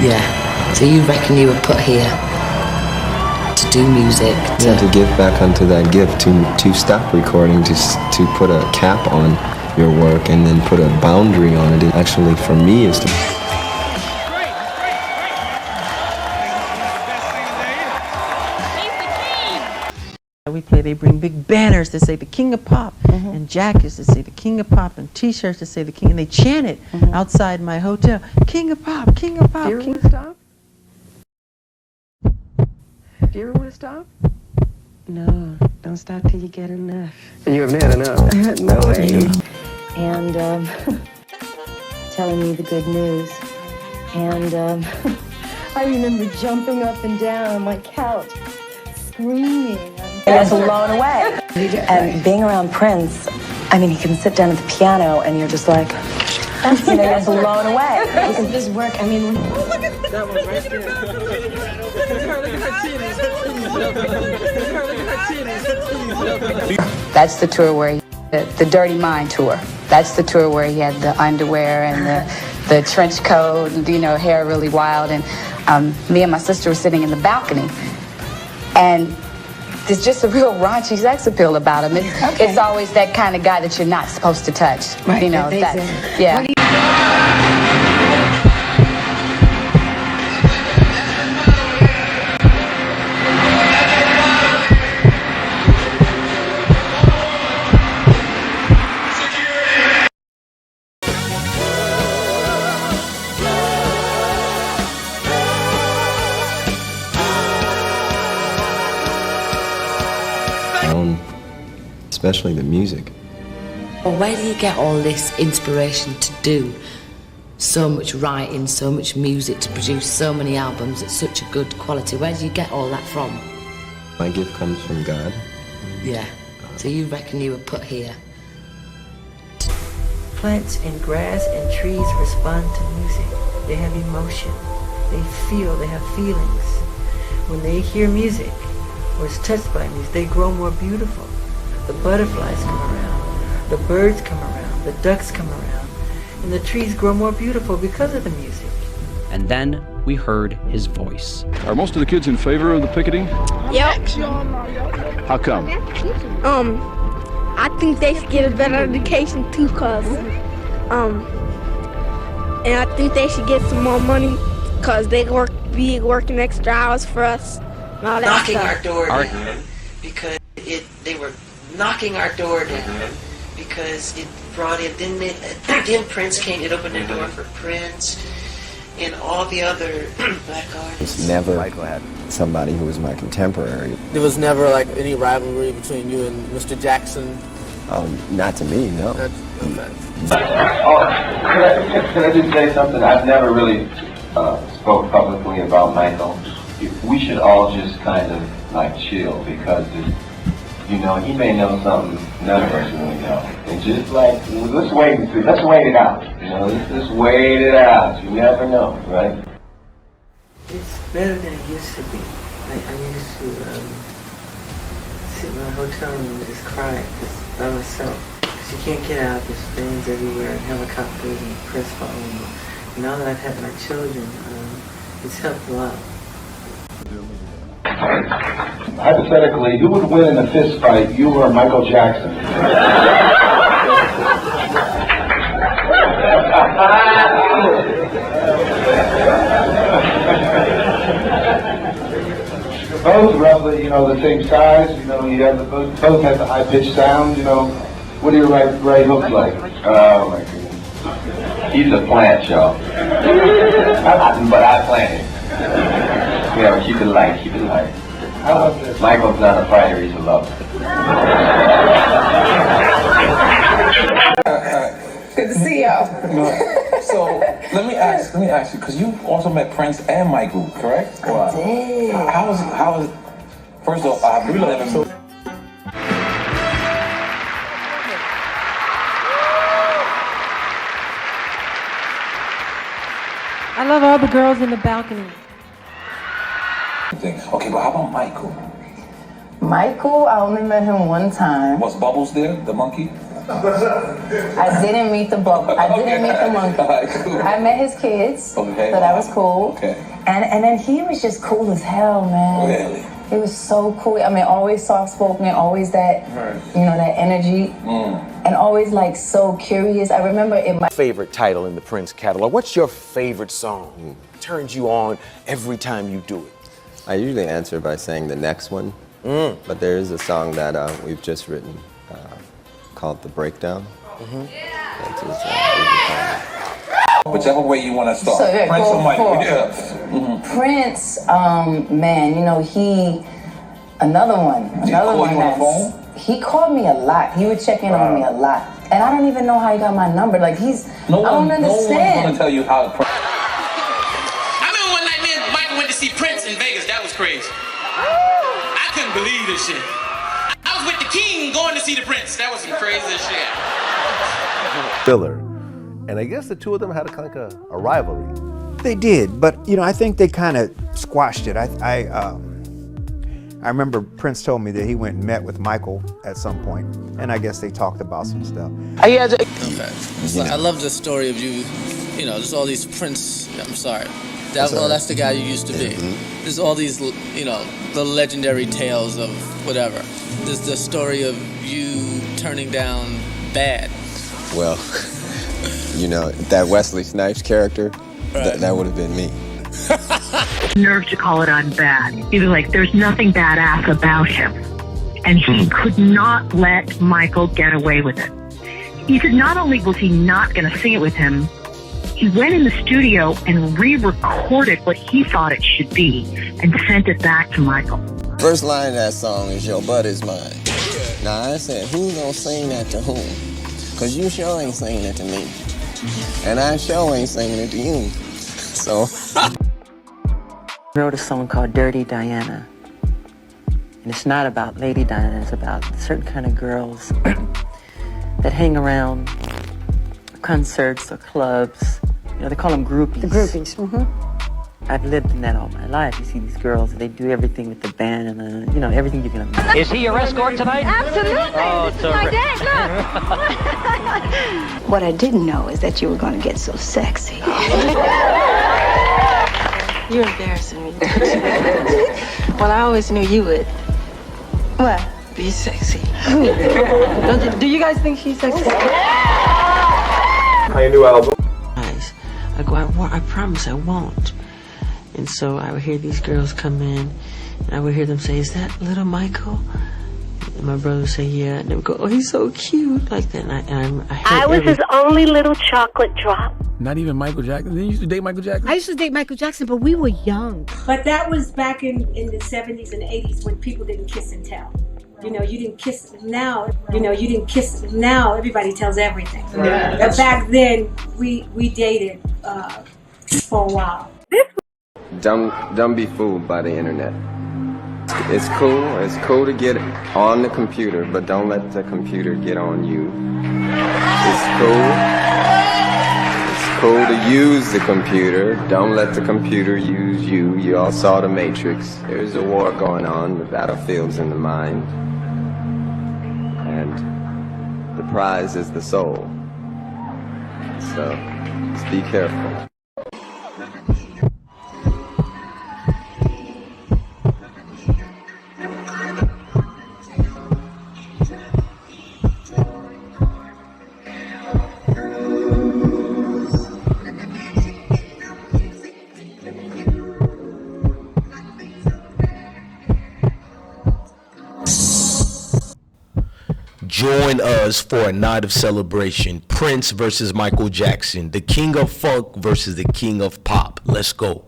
Yeah. So you reckon you were put here to do music? To give back onto that gift, to stop recording, to put a cap on your work and then put a boundary on it. It actually, for me, is to... We play, they bring big banners that say the King of Pop, and jackets that say the King of Pop, and t-shirts that say the King, and they chant it outside my hotel. King of Pop, King of Pop. Do you ever want to stop? Do you ever want to stop? No, don't stop till you get enough. You haven't had enough. No way. And telling me the good news. And I remember jumping up and down on my couch, screaming. I was blown away. And being around Prince, I mean, he can sit down at the piano and you're just like, you know, you're blown away. Isn't this work? I mean, Oh, look at that one right there. Look at her, look at her titties. That's the tour where the Dirty Mind tour. That's the tour where he had the underwear and the trench coat, and, you know, hair really wild. And me and my sister were sitting in the balcony. And there's just a real raunchy sex appeal about him. It's always that kind of guy that you're not supposed to touch. Right, you know, that, yeah. Especially the music. Well, where do you get all this inspiration to do so much writing, so much music, to produce so many albums at such a good quality? Where do you get all that from? My gift comes from God. Yeah. So you reckon you were put here? Plants and grass and trees respond to music. They have emotion. They feel, they have feelings. When they hear music or is touched by music, they grow more beautiful. The butterflies come around, the birds come around, the ducks come around, and the trees grow more beautiful because of the music. And then we heard his voice. Are most of the kids in favor of the picketing? Yep. How come? I think they should get a better education too, and I think they should get some more money, cause they be working extra hours for us. And all that knocking stuff. our door down because they were knocking our door down because it brought in. Then Prince came. It opened the door for Prince and all the other black artists. It's never somebody who was my contemporary. There was never like any rivalry between you and Mr. Jackson? Not to me, no. Okay. Can I just say something? I've never really spoke publicly about Michael. We should all just kind of like chill because you know, he may know something none of us really know. And just like, let's wait and see. Let's wait it out. You know, let's just wait it out. You never know, right? It's better than it used to be. I used to sit in my hotel room and just cry just by myself. Because you can't get out. There's fans everywhere and helicopters and press following you. And now that I've had my children, it's helped a lot. Hypothetically, who would win in a fist fight, you or Michael Jackson? Both roughly, you know, the same size. You know, you have both have the high-pitched sound. You know, what do your right hooks like? Oh my goodness, he's a plant, y'all. But I planted. Yeah, keep it light, keep it light. Michael's not a fighter, he's a lover. Good to see y'all. So let me ask you, because you also met Prince and Michael, correct? I did. How was first of all, I really love him. I love all the girls in the balcony. Okay, but how about Michael? Michael, I only met him one time. Was Bubbles there, the monkey? I didn't meet the monkey. I met his kids, Okay. so that was cool. Okay. And then he was just cool as hell, man. Really? He was so cool. I mean, always soft-spoken, always that, that energy, and always like so curious. I remember in my favorite title in the Prince catalog. What's your favorite song? Turns you on every time you do it. I usually answer by saying the next one, but there is a song that we've just written called The Breakdown. That's Whichever way you want to start. So, yeah, Prince go or Michael? for it. Yeah. Prince, man, another one he called me a lot. He would check in on me a lot. And I don't even know how he got my number. Like, I don't understand. No one's going to tell you how to I remember one night me and Michael went to see Prince in Vegas. That was crazy. I couldn't believe this shit. I was with the king going to see the Prince. That was some crazy shit. Filler. And I guess the two of them had a kind of a rivalry. They did, but I think they kind of squashed it. I remember Prince told me that he went and met with Michael at some point, and I guess they talked about some stuff. Okay. I love the story of you, there's all these Prince, I'm sorry. That's the guy you used to be. There's all these, the legendary tales of whatever. There's the story of you turning down Bad. Well, that Wesley Snipes character, that would have been me. Nerve to call it on Bad. He was like, there's nothing badass about him. And he could not let Michael get away with it. He said not only was he not going to sing it with him, he went in the studio and re-recorded what he thought it should be and sent it back to Michael. First line of that song is "Your butt is mine." Now I said, who's gonna sing that to whom? Cause you sure ain't singing it to me. And I sure ain't singing it to you. So I wrote a song called Dirty Diana. And it's not about Lady Diana, it's about certain kind of girls that hang around concerts or clubs. They call them groupies. The groupies. I've lived in that all my life. You see these girls, they do everything with the band and everything you can imagine. Is he your escort tonight? Absolutely. Oh, this is my dad, look. What I didn't know is that you were going to get so sexy. You're embarrassing me. Well, I always knew you would. What? Be sexy. Do you guys think she's sexy? How your new album? I go, I promise I won't. And so I would hear these girls come in, and I would hear them say, is that little Michael? And my brother would say, yeah. And they would go, oh, he's so cute, like that. And I was his only little chocolate drop. Not even Michael Jackson. Didn't you used to date Michael Jackson? I used to date Michael Jackson, but we were young. But that was back in the 70s and 80s when people didn't kiss and tell. You didn't kiss now. You didn't kiss now. Everybody tells everything. Yeah, but back then, we dated for a while. Don't be fooled by the internet. It's cool to get on the computer, but don't let the computer get on you. It's cool to use the computer. Don't let the computer use you. You all saw The Matrix. There's a war going on. The battlefield's in the mind. And the prize is the soul. So, just be careful. Join us for a night of celebration. Prince versus Michael Jackson. The king of funk versus the king of pop. Let's go.